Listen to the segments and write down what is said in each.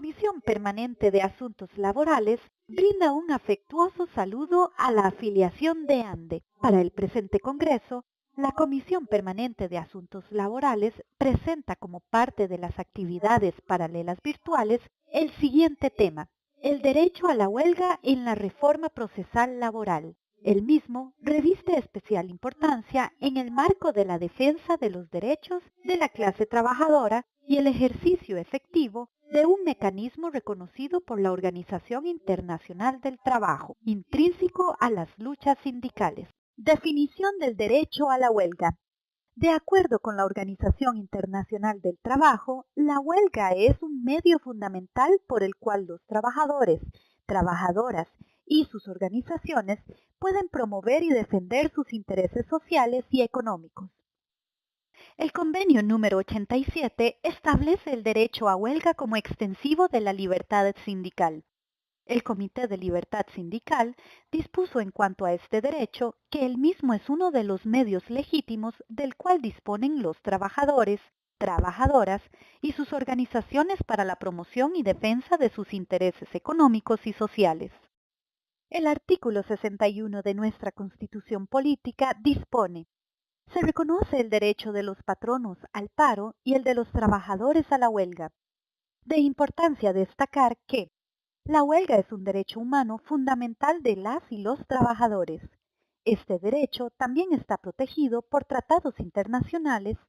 Comisión Permanente de Asuntos Laborales brinda un afectuoso saludo a la afiliación de ANDE. Para el presente Congreso, la Comisión Permanente de Asuntos Laborales presenta como parte de las actividades paralelas virtuales el siguiente tema: el derecho a la huelga en la reforma procesal laboral. El mismo reviste especial importancia en el marco de la defensa de los derechos de la clase trabajadora y el ejercicio efectivo de un mecanismo reconocido por la Organización Internacional del Trabajo, intrínseco a las luchas sindicales. Definición del derecho a la huelga. De acuerdo con la Organización Internacional del Trabajo, la huelga es un medio fundamental por el cual los trabajadores, trabajadoras y sus organizaciones pueden promover y defender sus intereses sociales y económicos. El convenio número 87 establece el derecho a huelga como extensivo de la libertad sindical. El Comité de Libertad Sindical dispuso en cuanto a este derecho que el mismo es uno de los medios legítimos del cual disponen los trabajadores, trabajadoras y sus organizaciones para la promoción y defensa de sus intereses económicos y sociales. El artículo 61 de nuestra Constitución Política dispone: se reconoce el derecho de los patronos al paro y el de los trabajadores a la huelga. De importancia destacar que la huelga es un derecho humano fundamental de las y los trabajadores. Este derecho también está protegido por tratados internacionales,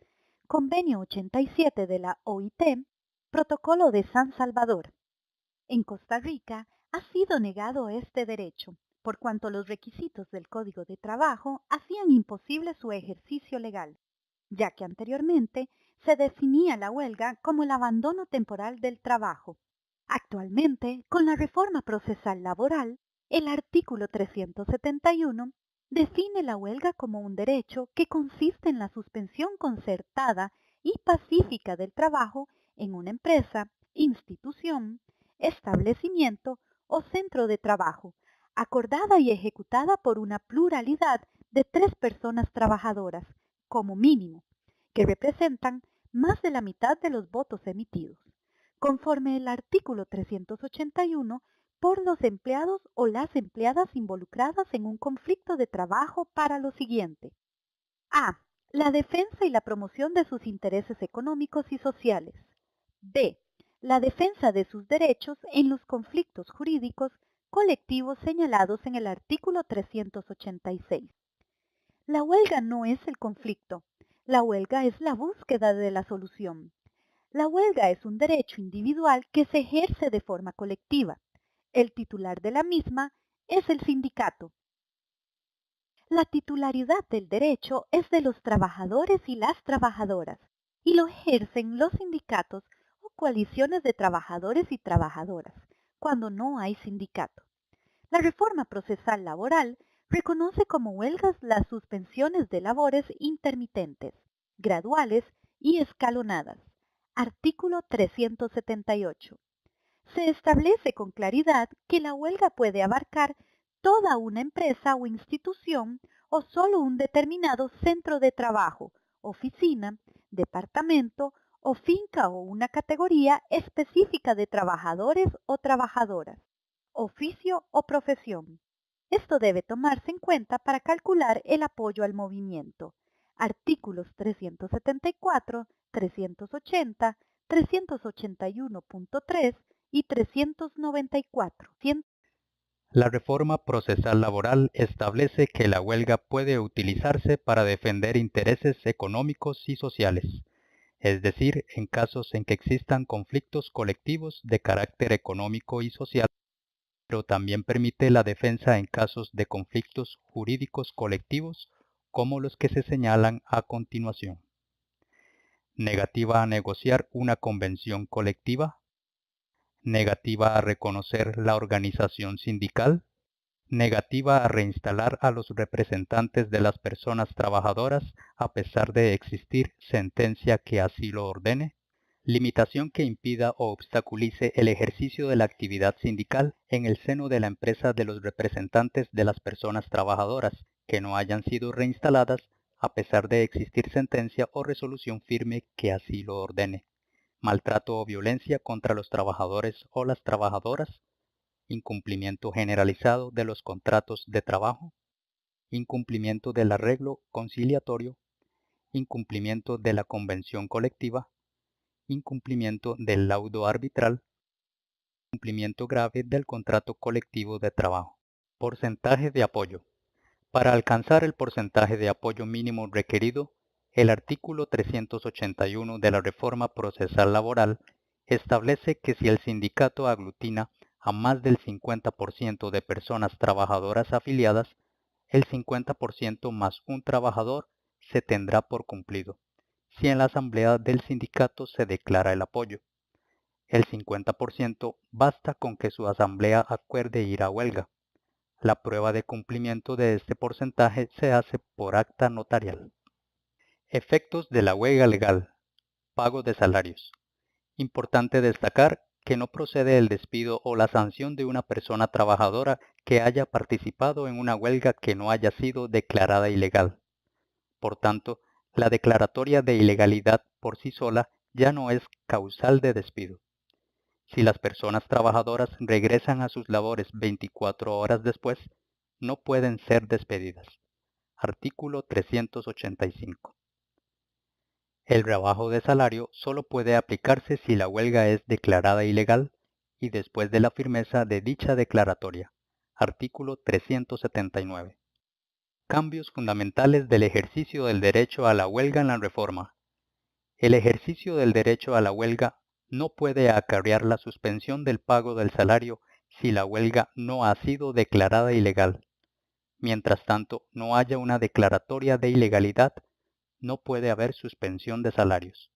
Convenio 87 de la OIT, Protocolo de San Salvador. En Costa Rica ha sido negado este derecho, por cuanto los requisitos del Código de Trabajo hacían imposible su ejercicio legal, ya que anteriormente se definía la huelga como el abandono temporal del trabajo. Actualmente, con la reforma procesal laboral, el artículo 371 define la huelga como un derecho que consiste en la suspensión concertada y pacífica del trabajo en una empresa, institución, establecimiento o centro de trabajo, acordada y ejecutada por una pluralidad de 3 personas trabajadoras, como mínimo, que representan más de la mitad de los votos emitidos, conforme el artículo 381, por los empleados o las empleadas involucradas en un conflicto de trabajo para lo siguiente: a. La defensa y la promoción de sus intereses económicos y sociales. b. La defensa de sus derechos en los conflictos jurídicos colectivos señalados en el artículo 386. La huelga no es el conflicto, la huelga es la búsqueda de la solución. La huelga es un derecho individual que se ejerce de forma colectiva. El titular de la misma es el sindicato. La titularidad del derecho es de los trabajadores y las trabajadoras, y lo ejercen los sindicatos o coaliciones de trabajadores y trabajadoras, cuando no hay sindicato. La reforma procesal laboral reconoce como huelgas las suspensiones de labores intermitentes, graduales y escalonadas. Artículo 378. Se establece con claridad que la huelga puede abarcar toda una empresa o institución o solo un determinado centro de trabajo, oficina, departamento o finca o una categoría específica de trabajadores o trabajadoras, oficio o profesión. Esto debe tomarse en cuenta para calcular el apoyo al movimiento. Artículos 374, 380, 381.3 y 394. La reforma procesal laboral establece que la huelga puede utilizarse para defender intereses económicos y sociales, es decir, en casos en que existan conflictos colectivos de carácter económico y social, pero también permite la defensa en casos de conflictos jurídicos colectivos como los que se señalan a continuación. Negativa a negociar una convención colectiva, negativa a reconocer la organización sindical, negativa a reinstalar a los representantes de las personas trabajadoras a pesar de existir sentencia que así lo ordene, limitación que impida o obstaculice el ejercicio de la actividad sindical en el seno de la empresa de los representantes de las personas trabajadoras que no hayan sido reinstaladas a pesar de existir sentencia o resolución firme que así lo ordene. maltrato o violencia contra los trabajadores o las trabajadoras, incumplimiento generalizado de los contratos de trabajo, incumplimiento del arreglo conciliatorio, incumplimiento de la convención colectiva, incumplimiento del laudo arbitral, incumplimiento grave del contrato colectivo de trabajo. Porcentaje de apoyo. Para alcanzar el porcentaje de apoyo mínimo requerido, el artículo 381 de la Reforma Procesal Laboral establece que si el sindicato aglutina a más del 50% de personas trabajadoras afiliadas, el 50% más un trabajador se tendrá por cumplido, si en la asamblea del sindicato se declara el apoyo. El 50% basta con que su asamblea acuerde ir a huelga. La prueba de cumplimiento de este porcentaje se hace por acta notarial. Efectos de la huelga legal. Pago de salarios. Importante destacar que no procede el despido o la sanción de una persona trabajadora que haya participado en una huelga que no haya sido declarada ilegal. Por tanto, la declaratoria de ilegalidad por sí sola ya no es causal de despido. Si las personas trabajadoras regresan a sus labores 24 horas después, no pueden ser despedidas. Artículo 385. El rebajo de salario solo puede aplicarse si la huelga es declarada ilegal y después de la firmeza de dicha declaratoria. Artículo 379. Cambios fundamentales del ejercicio del derecho a la huelga en la reforma. El ejercicio del derecho a la huelga no puede acarrear la suspensión del pago del salario si la huelga no ha sido declarada ilegal. Mientras tanto, no haya una declaratoria de ilegalidad, no puede haber suspensión de salarios.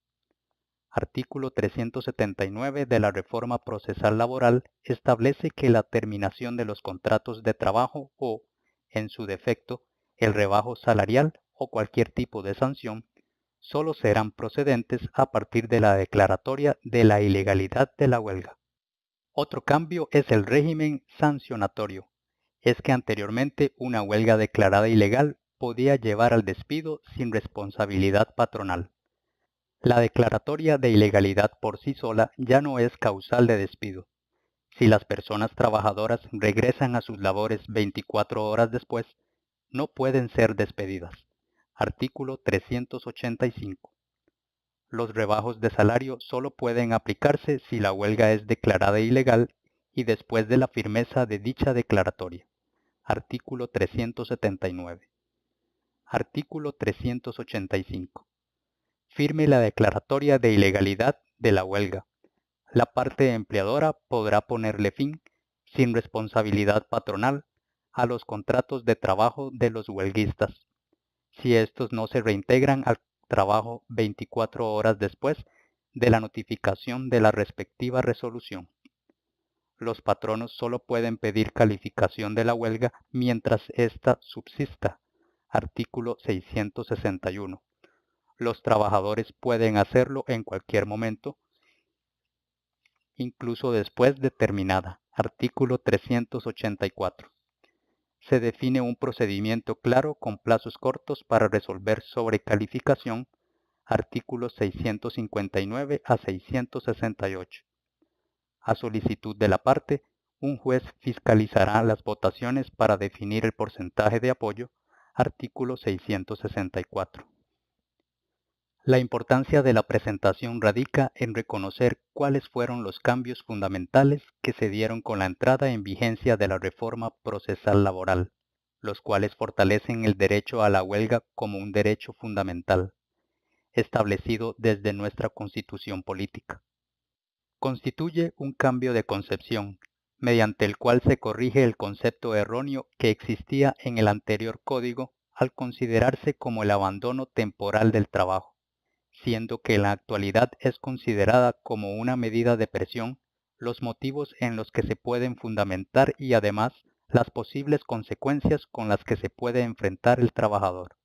Artículo 379 de la Reforma Procesal Laboral establece que la terminación de los contratos de trabajo o, en su defecto, el rebajo salarial o cualquier tipo de sanción solo serán procedentes a partir de la declaratoria de la ilegalidad de la huelga. Otro cambio es el régimen sancionatorio. Es que anteriormente una huelga declarada ilegal podía llevar al despido sin responsabilidad patronal. La declaratoria de ilegalidad por sí sola ya no es causal de despido. Si las personas trabajadoras regresan a sus labores 24 horas después, no pueden ser despedidas. Artículo 385. Los rebajos de salario solo pueden aplicarse si la huelga es declarada ilegal y después de la firmeza de dicha declaratoria. Artículo 379. Artículo 385. Firme la declaratoria de ilegalidad de la huelga. La parte empleadora podrá ponerle fin, sin responsabilidad patronal, a los contratos de trabajo de los huelguistas, si estos no se reintegran al trabajo 24 horas después de la notificación de la respectiva resolución. Los patronos solo pueden pedir calificación de la huelga mientras ésta subsista. Artículo 661. Los trabajadores pueden hacerlo en cualquier momento, incluso después de terminada. Artículo 384. Se define un procedimiento claro con plazos cortos para resolver sobrecalificación. Artículos 659 a 668. A solicitud de la parte, un juez fiscalizará las votaciones para definir el porcentaje de apoyo. Artículo 664. La importancia de la presentación radica en reconocer cuáles fueron los cambios fundamentales que se dieron con la entrada en vigencia de la Reforma Procesal Laboral, los cuales fortalecen el derecho a la huelga como un derecho fundamental, establecido desde nuestra Constitución política. Constituye un cambio de concepción, mediante el cual se corrige el concepto erróneo que existía en el anterior código al considerarse como el abandono temporal del trabajo, siendo que en la actualidad es considerada como una medida de presión, los motivos en los que se pueden fundamentar y además las posibles consecuencias con las que se puede enfrentar el trabajador.